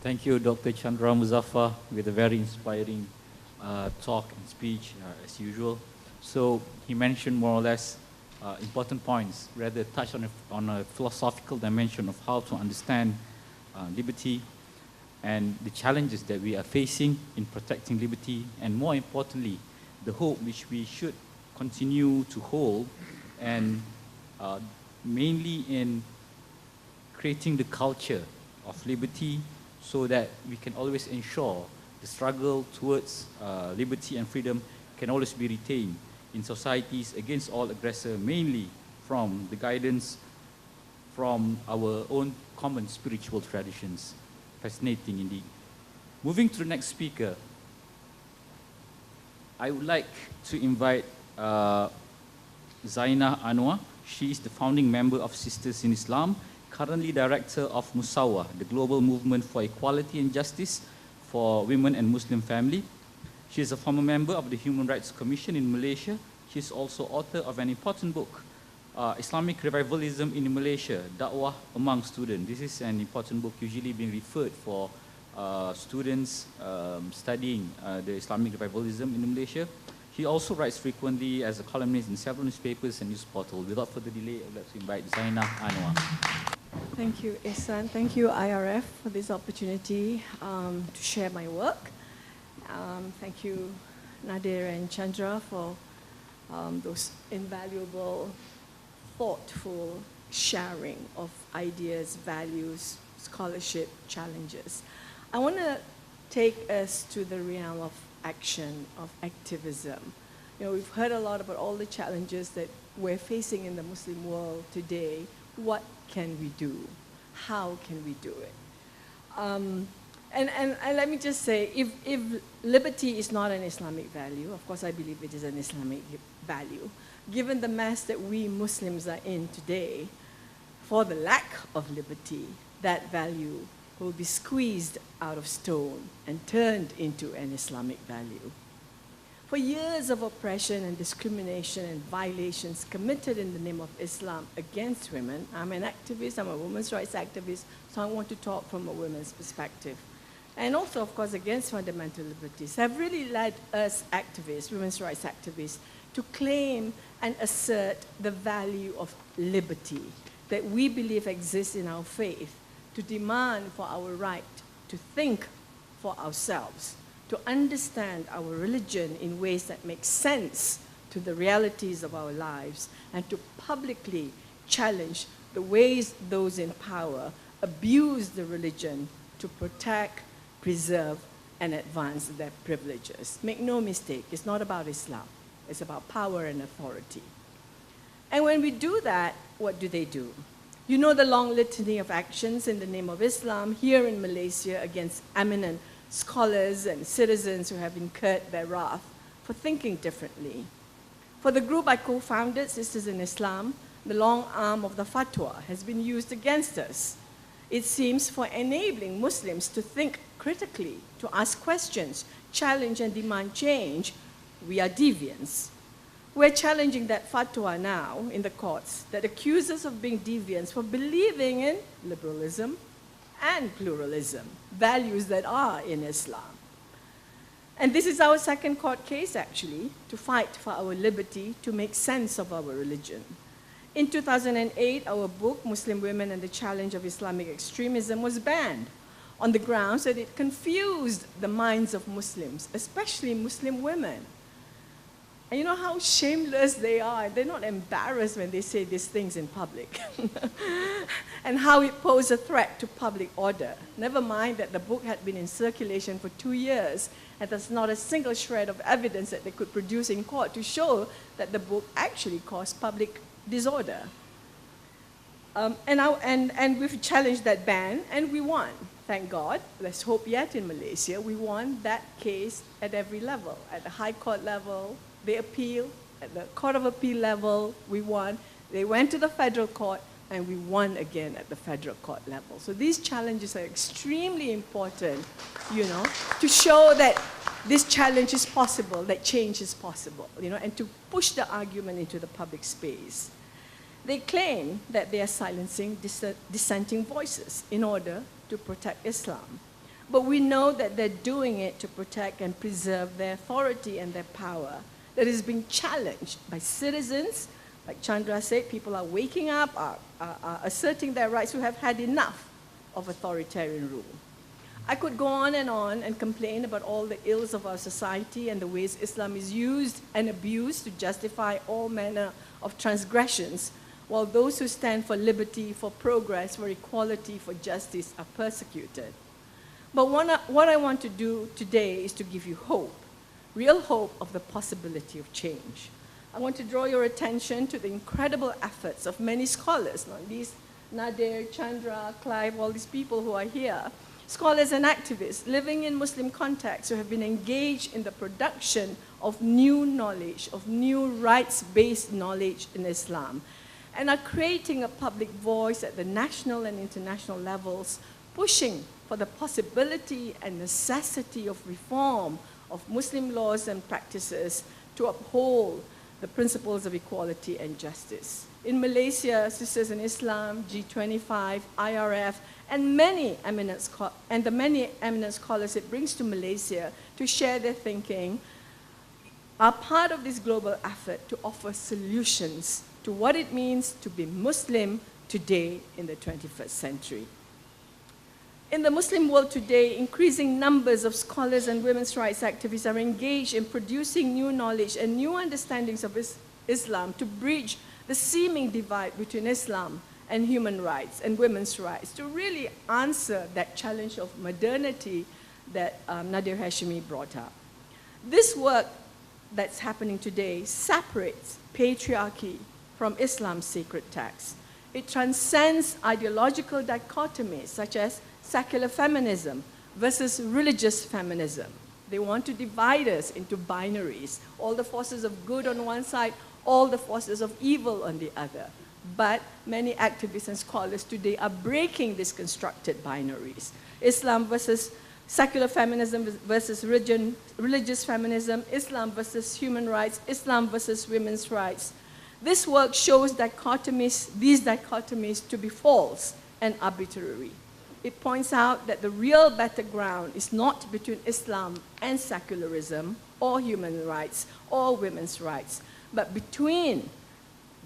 Thank you, Dr. Chandra Muzaffar, with a very inspiring talk and speech, as usual. So he mentioned more or less important points, rather touched on a philosophical dimension of how to understand liberty and the challenges that we are facing in protecting liberty, and more importantly, the hope which we should continue to hold, and mainly in creating the culture of liberty so that we can always ensure the struggle towards liberty and freedom can always be retained in societies against all aggressor, mainly from the guidance from our own common spiritual traditions. Fascinating indeed. Moving to the next speaker, I would like to invite Zainah Anwar. She is the founding member of Sisters in Islam, currently director of MUSAWAH, the global movement for equality and justice for women and Muslim family. She is a former member of the Human Rights Commission in Malaysia. She is also author of an important book, Islamic Revivalism in Malaysia, Da'wah Among Students. This is an important book usually being referred for students studying the Islamic Revivalism in Malaysia. He also writes frequently as a columnist in several newspapers and news portals. Without further delay, I would like to invite Zainah Anwar. Thank you, Ehsan. Thank you, IRF, for this opportunity to share my work. Thank you, Nader and Chandra, for those invaluable, thoughtful sharing of ideas, values, scholarship, challenges. I want to take us to the realm of action, of activism. You know, we've heard a lot about all the challenges that we're facing in the Muslim world today. What can we do? How can we do it? And let me just say, if liberty is not an Islamic value, of course I believe it is an Islamic value, given the mess that we Muslims are in today, for the lack of liberty, that value will be squeezed out of stone and turned into an Islamic value. For years of oppression and discrimination and violations committed in the name of Islam against women, I'm an activist, I'm a women's rights activist, so I want to talk from a women's perspective. And also, of course, against fundamental liberties, have really led us activists, women's rights activists, to claim and assert the value of liberty that we believe exists in our faith, to demand for our right to think for ourselves, to understand our religion in ways that make sense to the realities of our lives, and to publicly challenge the ways those in power abuse the religion to protect, preserve, and advance their privileges. Make no mistake, it's not about Islam. It's about power and authority. And when we do that, what do they do? You know the long litany of actions in the name of Islam here in Malaysia against eminent scholars and citizens who have incurred their wrath for thinking differently. For the group I co-founded, Sisters in Islam, the long arm of the fatwa has been used against us. It seems for enabling Muslims to think critically, to ask questions, challenge and demand change, we are deviants. We're challenging that fatwa now in the courts that accuse us of being deviants for believing in liberalism and pluralism, values that are in Islam. And this is our second court case, actually, to fight for our liberty, to make sense of our religion. In 2008, our book, Muslim Women and the Challenge of Islamic Extremism, was banned on the grounds that it confused the minds of Muslims, especially Muslim women. And you know how shameless they are. They're not embarrassed when they say these things in public. And how it posed a threat to public order. Never mind that the book had been in circulation for 2 years, and there's not a single shred of evidence that they could produce in court to show that the book actually caused public disorder. And we've challenged that ban, and we won. Thank God. Let's hope yet in Malaysia. We won that case at every level, at the High Court level, they appealed, at the Court of Appeal level, we won. They went to the federal court, and we won again at the federal court level. So these challenges are extremely important, you know, to show that this challenge is possible, that change is possible, you know, and to push the argument into the public space. They claim that they are silencing dissenting voices in order to protect Islam. but we know that they're doing it to protect and preserve their authority and their power that is being challenged by citizens. Like Chandra said, people are waking up, are asserting their rights, who have had enough of authoritarian rule. I could go on and complain about all the ills of our society and the ways Islam is used and abused to justify all manner of transgressions, while those who stand for liberty, for progress, for equality, for justice are persecuted. But what I want to do today is to give you hope, real hope of the possibility of change. I want to draw your attention to the incredible efforts of many scholars, these Nader, Chandra, Clive, all these people who are here, scholars and activists living in Muslim contexts who have been engaged in the production of new knowledge, of new rights-based knowledge in Islam, and are creating a public voice at the national and international levels, pushing for the possibility and necessity of reform of Muslim laws and practices to uphold the principles of equality and justice. In Malaysia, Sisters in Islam, G25, IRF, and the many eminent scholars it brings to Malaysia to share their thinking are part of this global effort to offer solutions to what it means to be Muslim today in the 21st century. In the Muslim world today, increasing numbers of scholars and women's rights activists are engaged in producing new knowledge and new understandings of Islam to bridge the seeming divide between Islam and human rights and women's rights, to really answer that challenge of modernity that Nader Hashemi brought up. This work that's happening today separates patriarchy from Islam's sacred texts. It transcends ideological dichotomies such as secular feminism versus religious feminism. They want to divide us into binaries, all the forces of good on one side, all the forces of evil on the other. But many activists and scholars today are breaking these constructed binaries. Islam versus secular feminism versus religious feminism, Islam versus human rights, Islam versus women's rights. This work shows these dichotomies to be false and arbitrary. It points out that the real battleground is not between Islam and secularism or human rights or women's rights, but between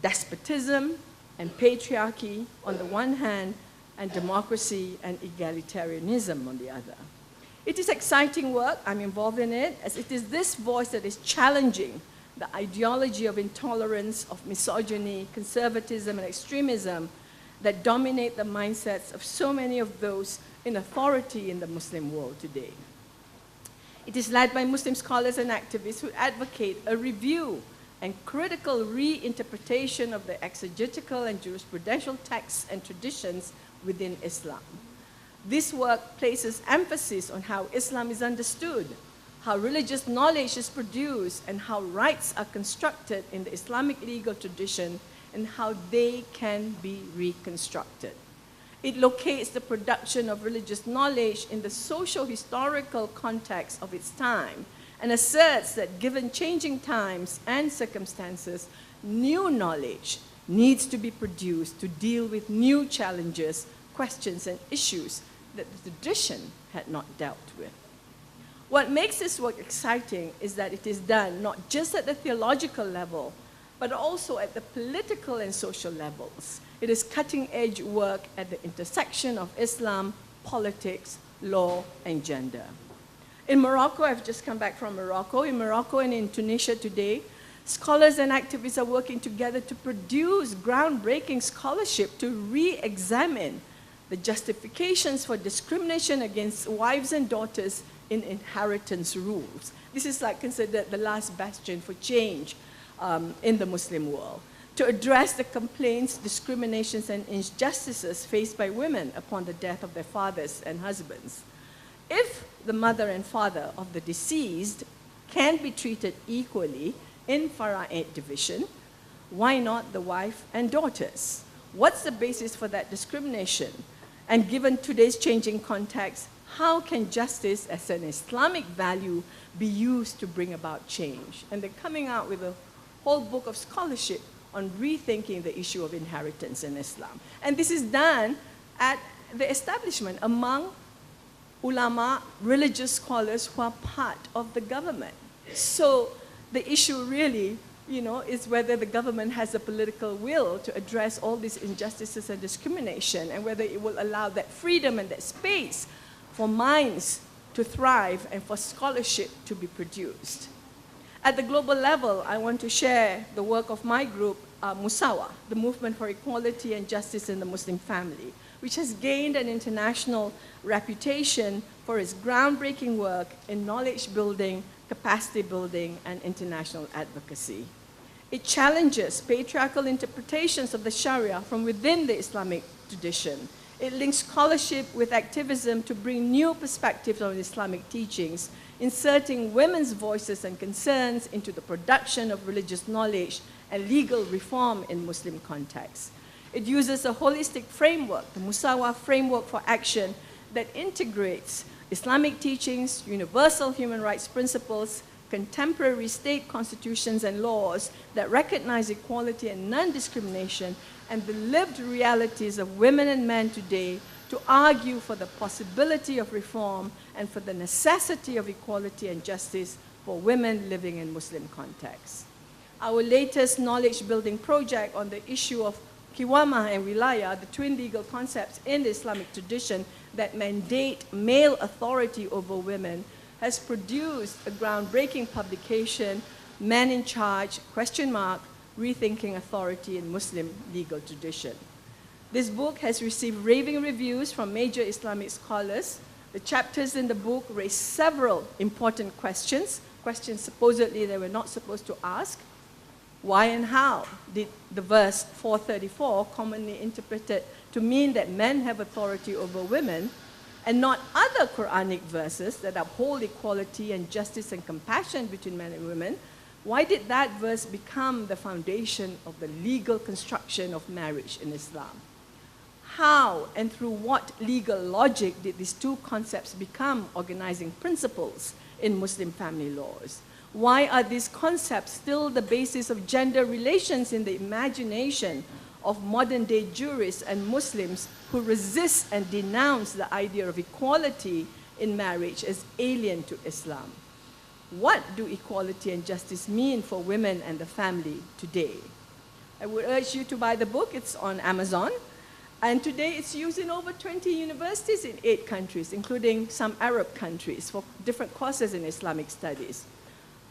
despotism and patriarchy on the one hand and democracy and egalitarianism on the other. It is exciting work. I'm involved in it, as it is this voice that is challenging the ideology of intolerance, of misogyny, conservatism, and extremism that dominate the mindsets of so many of those in authority in the Muslim world today. It is led by Muslim scholars and activists who advocate a review and critical reinterpretation of the exegetical and jurisprudential texts and traditions within Islam. This work places emphasis on how Islam is understood, how religious knowledge is produced, and how rights are constructed in the Islamic legal tradition, and how they can be reconstructed. It locates the production of religious knowledge in the socio-historical context of its time and asserts that given changing times and circumstances, new knowledge needs to be produced to deal with new challenges, questions, and issues that the tradition had not dealt with. What makes this work exciting is that it is done not just at the theological level, but also at the political and social levels. It is cutting-edge work at the intersection of Islam, politics, law, and gender. In Morocco, I've just come back from Morocco. In Morocco and in Tunisia today, scholars and activists are working together to produce groundbreaking scholarship to re-examine the justifications for discrimination against wives and daughters in inheritance rules. This is like considered the last bastion for change in the Muslim world, to address the complaints, discriminations, and injustices faced by women upon the death of their fathers and husbands. If the mother and father of the deceased can be treated equally in Fara'id division, why not the wife and daughters? What's the basis for that discrimination? And given today's changing context, how can justice as an Islamic value be used to bring about change? And they're coming out with a whole book of scholarship on rethinking the issue of inheritance in Islam. And this is done at the establishment among ulama, religious scholars who are part of the government. So the issue really, is whether the government has the political will to address all these injustices and discrimination, and whether it will allow that freedom and that space for minds to thrive and for scholarship to be produced. At the global level, I want to share the work of my group, MUSAWAH, the Movement for Equality and Justice in the Muslim Family, which has gained an international reputation for its groundbreaking work in knowledge building, capacity building, and international advocacy. It challenges patriarchal interpretations of the Sharia from within the Islamic tradition. It links scholarship with activism to bring new perspectives on Islamic teachings, inserting women's voices and concerns into the production of religious knowledge and legal reform in Muslim contexts. It uses a holistic framework, the Musawa framework for action, that integrates Islamic teachings, universal human rights principles, contemporary state constitutions and laws that recognize equality and non-discrimination, and the lived realities of women and men today to argue for the possibility of reform and for the necessity of equality and justice for women living in Muslim contexts. Our latest knowledge-building project on the issue of Qiwamah and Wilayah, the twin legal concepts in the Islamic tradition that mandate male authority over women, has produced a groundbreaking publication, Men in Charge, ? Rethinking Authority in Muslim Legal Tradition. This book has received raving reviews from major Islamic scholars. The chapters in the book raise several important questions supposedly they were not supposed to ask. Why and how did the verse 434, commonly interpreted to mean that men have authority over women, and not other Quranic verses that uphold equality and justice and compassion between men and women, why did that verse become the foundation of the legal construction of marriage in Islam? How and through what legal logic did these two concepts become organizing principles in Muslim family laws? Why are these concepts still the basis of gender relations in the imagination of modern-day jurists and Muslims who resist and denounce the idea of equality in marriage as alien to Islam? What do equality and justice mean for women and the family today? I would urge you to buy the book. It's on Amazon. And today it's used in over 20 universities in 8 countries, including some Arab countries, for different courses in Islamic studies.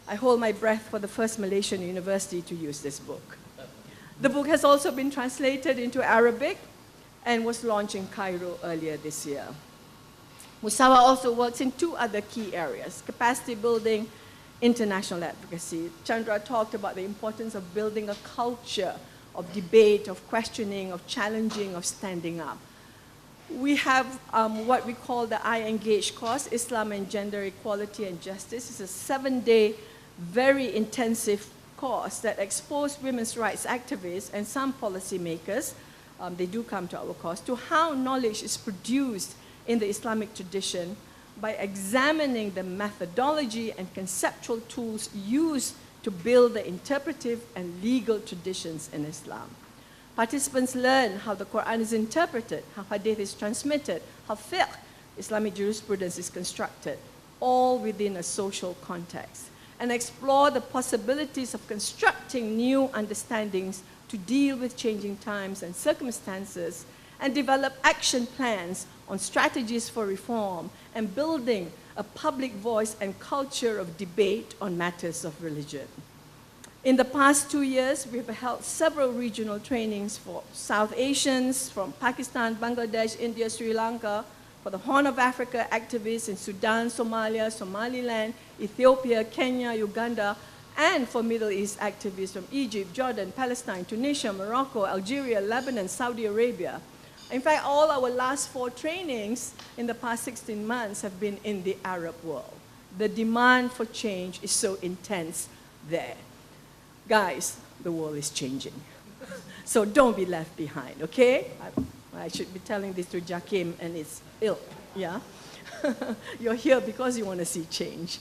I hold my breath for the first Malaysian university to use this book. The book has also been translated into Arabic and was launched in Cairo earlier this year. Musawa also works in 2 other key areas: capacity building, international advocacy. Chandra talked about the importance of building a culture of debate, of questioning, of challenging, of standing up. We have what we call the I Engage course, Islam and Gender Equality and Justice. It's a 7-day, very intensive course that exposes women's rights activists and some policymakers, they do come to our course, to how knowledge is produced in the Islamic tradition by examining the methodology and conceptual tools used to build the interpretive and legal traditions in Islam. Participants learn how the Quran is interpreted, how hadith is transmitted, how fiqh, Islamic jurisprudence, is constructed, all within a social context, and explore the possibilities of constructing new understandings to deal with changing times and circumstances, and develop action plans on strategies for reform and building a public voice and culture of debate on matters of religion. In the past 2 years, we've held several regional trainings for South Asians from Pakistan, Bangladesh, India, Sri Lanka, for the Horn of Africa activists in Sudan, Somalia, Somaliland, Ethiopia, Kenya, Uganda, and for Middle East activists from Egypt, Jordan, Palestine, Tunisia, Morocco, Algeria, Lebanon, Saudi Arabia. In fact, all our last 4 trainings in the past 16 months have been in the Arab world. The demand for change is so intense there. Guys, the world is changing. So don't be left behind, okay? I should be telling this to Jakim and it's ill, yeah? You're here because you want to see change.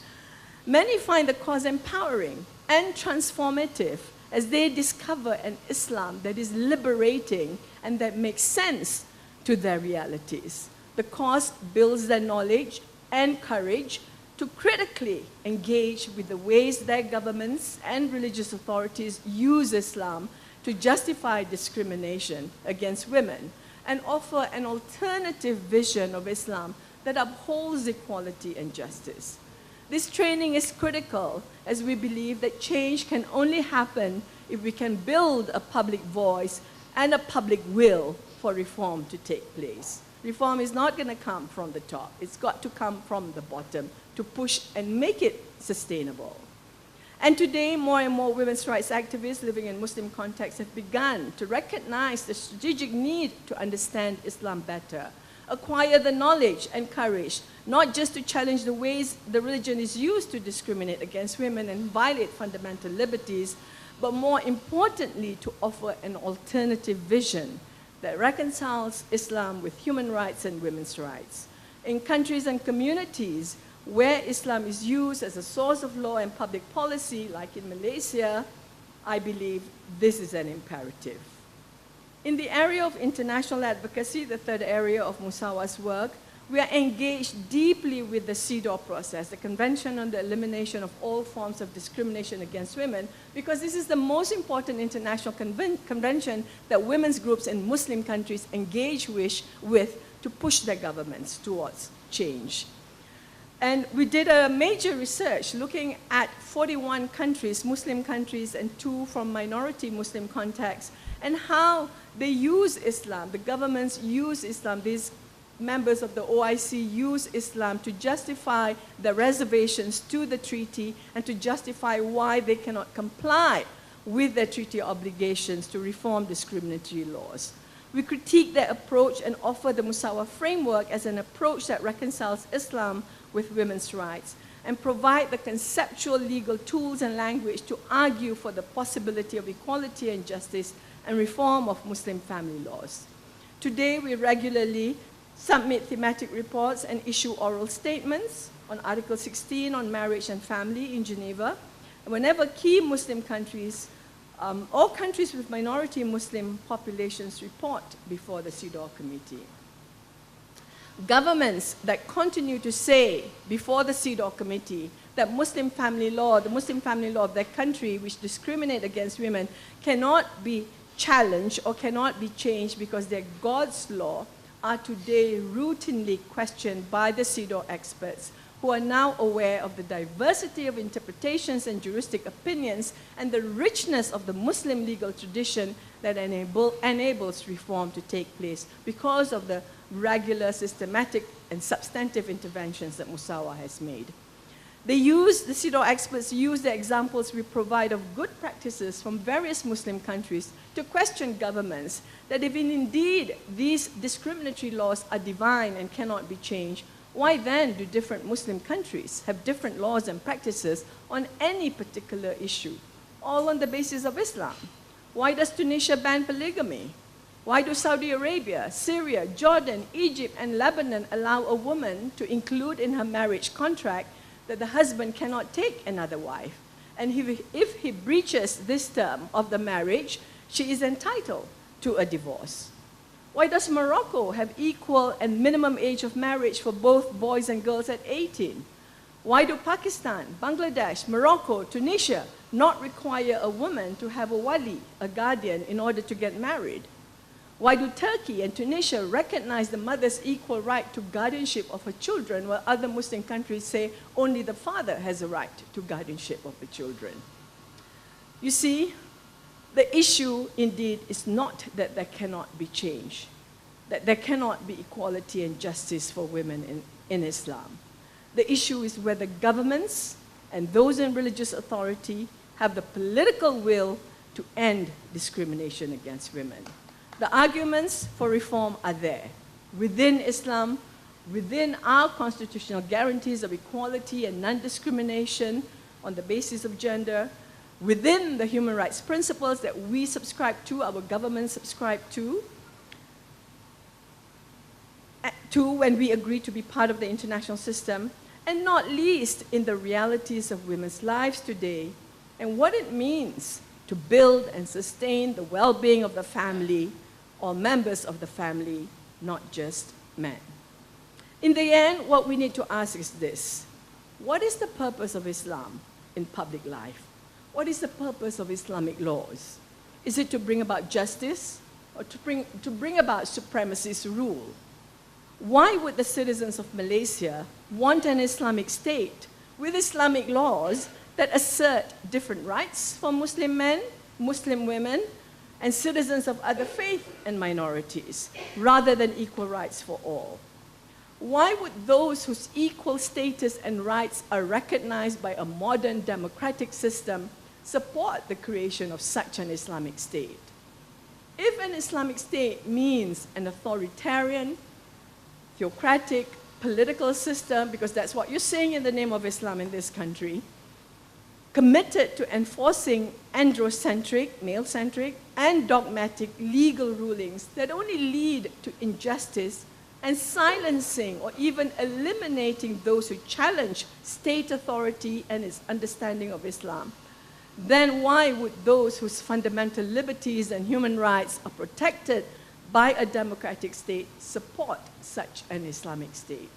Many find the cause empowering and transformative as they discover an Islam that is liberating and that makes sense to their realities. The course builds their knowledge and courage to critically engage with the ways their governments and religious authorities use Islam to justify discrimination against women and offer an alternative vision of Islam that upholds equality and justice. This training is critical as we believe that change can only happen if we can build a public voice and a public will for reform to take place. Reform is not going to come from the top. It's got to come from the bottom to push and make it sustainable. And today, more and more women's rights activists living in Muslim contexts have begun to recognize the strategic need to understand Islam better, acquire the knowledge and courage, not just to challenge the ways the religion is used to discriminate against women and violate fundamental liberties, but more importantly, to offer an alternative vision that reconciles Islam with human rights and women's rights. In countries and communities where Islam is used as a source of law and public policy, like in Malaysia, I believe this is an imperative. In the area of international advocacy, the third area of MUSAWAH's work, we are engaged deeply with the CEDAW process, the Convention on the Elimination of All Forms of Discrimination Against Women, because this is the most important international convention that women's groups in Muslim countries engage with to push their governments towards change. And we did a major research looking at 41 countries, Muslim countries, and 2 from minority Muslim contexts, and how they use Islam, the governments use Islam, these members of the OIC use Islam to justify the reservations to the treaty and to justify why they cannot comply with their treaty obligations to reform discriminatory laws. We critique their approach and offer the MUSAWAH framework as an approach that reconciles Islam with women's rights and provide the conceptual legal tools and language to argue for the possibility of equality and justice and reform of Muslim family laws. Today, we regularly submit thematic reports and issue oral statements on Article 16 on marriage and family in Geneva. And whenever key Muslim countries or countries with minority Muslim populations report before the CEDAW committee. Governments that continue to say before the CEDAW committee that Muslim family law, the Muslim family law of their country which discriminate against women cannot be challenged or cannot be changed because they're God's law are today routinely questioned by the CEDAW experts who are now aware of the diversity of interpretations and juristic opinions and the richness of the Muslim legal tradition that enables reform to take place because of the regular, systematic, and substantive interventions that MUSAWAH has made. The CEDAW experts use the examples we provide of good practices from various Muslim countries to question governments that if indeed these discriminatory laws are divine and cannot be changed, why then do different Muslim countries have different laws and practices on any particular issue, all on the basis of Islam? Why does Tunisia ban polygamy? Why do Saudi Arabia, Syria, Jordan, Egypt, and Lebanon allow a woman to include in her marriage contract that the husband cannot take another wife? And if he breaches this term of the marriage, she is entitled to a divorce. Why does Morocco have equal and minimum age of marriage for both boys and girls at 18? Why do Pakistan, Bangladesh, Morocco, Tunisia not require a woman to have a wali, a guardian, in order to get married? Why do Turkey and Tunisia recognize the mother's equal right to guardianship of her children, while other Muslim countries say only the father has a right to guardianship of the children? You see, the issue indeed is not that there cannot be change, that there cannot be equality and justice for women in Islam. The issue is whether governments and those in religious authority have the political will to end discrimination against women. The arguments for reform are there. Within Islam, within our constitutional guarantees of equality and non-discrimination on the basis of gender, within the human rights principles that we subscribe to, our government subscribe to when we agree to be part of the international system, and not least in the realities of women's lives today and what it means to build and sustain the well-being of the family or members of the family, not just men. In the end, what we need to ask is this: what is the purpose of Islam in public life? What is the purpose of Islamic laws? Is it to bring about justice or to bring about supremacist rule? Why would the citizens of Malaysia want an Islamic state with Islamic laws that assert different rights for Muslim men, Muslim women, and citizens of other faith and minorities, rather than equal rights for all? Why would those whose equal status and rights are recognized by a modern democratic system support the creation of such an Islamic state? If an Islamic state means an authoritarian, theocratic, political system, because that's what you're saying in the name of Islam in this country, committed to enforcing androcentric, male-centric, and dogmatic legal rulings that only lead to injustice and silencing or even eliminating those who challenge state authority and its understanding of Islam, then why would those whose fundamental liberties and human rights are protected by a democratic state support such an Islamic state?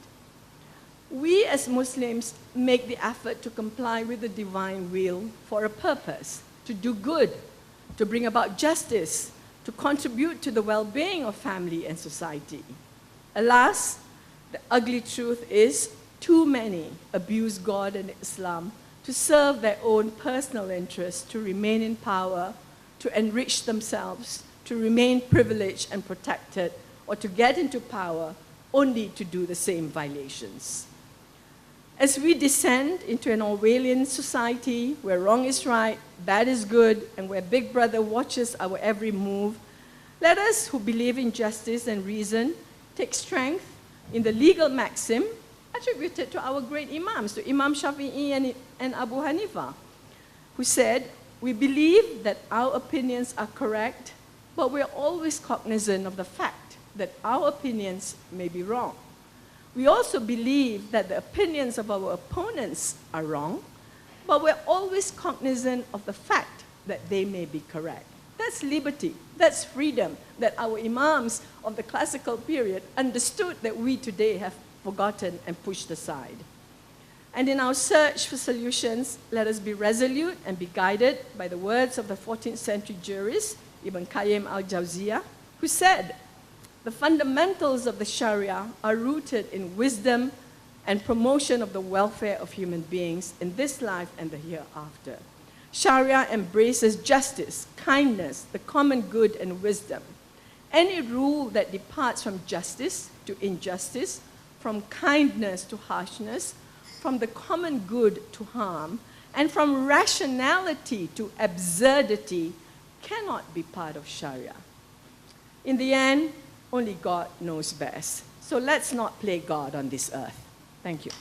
We as Muslims make the effort to comply with the divine will for a purpose, to do good, to bring about justice, to contribute to the well-being of family and society. Alas, the ugly truth is too many abuse God and Islam to serve their own personal interests, to remain in power, to enrich themselves, to remain privileged and protected, or to get into power only to do the same violations. As we descend into an Orwellian society where wrong is right, bad is good, and where Big Brother watches our every move, let us who believe in justice and reason take strength in the legal maxim attributed to our great imams, to Imam Shafi'i and Abu Hanifa, who said, "We believe that our opinions are correct, but we're always cognizant of the fact that our opinions may be wrong. We also believe that the opinions of our opponents are wrong, but we're always cognizant of the fact that they may be correct." That's liberty, that's freedom, that our imams of the classical period understood that we today have forgotten and pushed aside. And in our search for solutions, let us be resolute and be guided by the words of the 14th century jurist, Ibn Qayyim al-Jawziyah, who said, "The fundamentals of the Sharia are rooted in wisdom and promotion of the welfare of human beings in this life and the hereafter. Sharia embraces justice, kindness, the common good, and wisdom. Any rule that departs from justice to injustice, from kindness to harshness, from the common good to harm, and from rationality to absurdity cannot be part of Sharia. In the end, only God knows best. So let's not play God on this earth." Thank you.